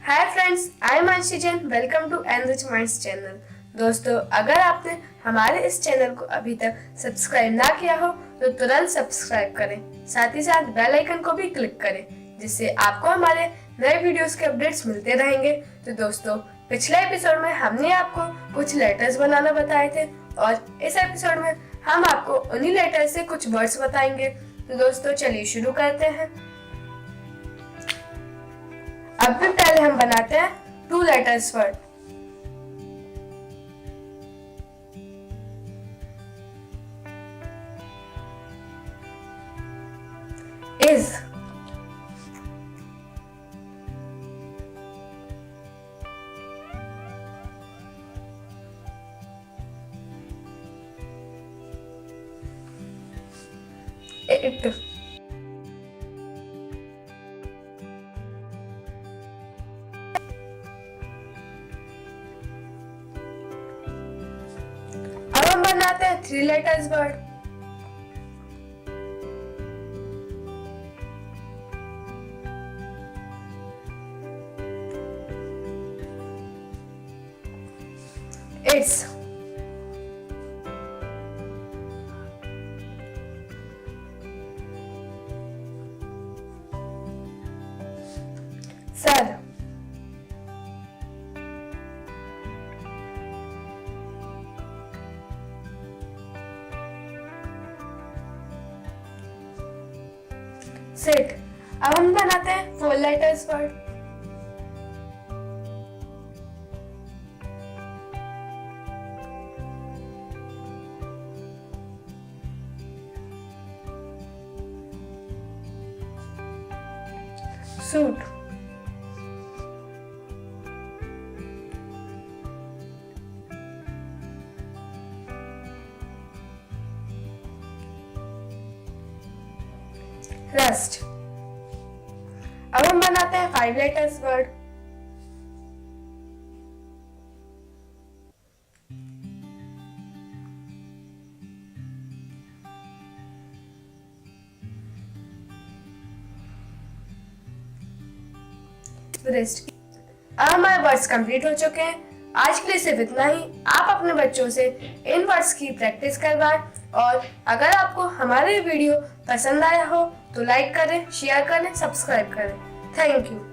Hi friends, I am Jain. Welcome to enrich minds channel. दोस्तों, अगर आपने हमारे इस चैनल को अभी तक सब्सक्राइब ना किया हो तो तुरंत सब्सक्राइब करें, साथ ही साथ बेल आइकन को भी क्लिक करें, जिससे आपको हमारे नए वीडियोस के अपडेट्स मिलते रहेंगे। तो दोस्तों, पिछले एपिसोड में हमने आपको कुछ लेटर्स बनाना बताए थे और इस एपिसोड में हम आपको उन्हीं लेटर्स से कुछ वर्ड्स बताएंगे। तो दोस्तों, चलिए शुरू करते हैं। अब भी पहले हम बनाते हैं 2 लेटर्स वर्ड। इज, इट, अब हम बनाते हैं 3 letters word. It's, sir, sit. अब हम बनाते हैं 4 लेटर्स वर्ड। Suit, rust. अब हम बनाते हैं 5 लेटर्स वर्ड। रिस्ट। अब हमारे वर्ड्स कंप्लीट हो चुके हैं। आज के लिए सिर्फ इतना ही। आप अपने बच्चों से इन वर्ड्स की प्रैक्टिस करवाएं और अगर आपको हमारे वीडियो पसंद आया हो तो लाइक करें, शेयर करें, सब्सक्राइब करें। Thank you.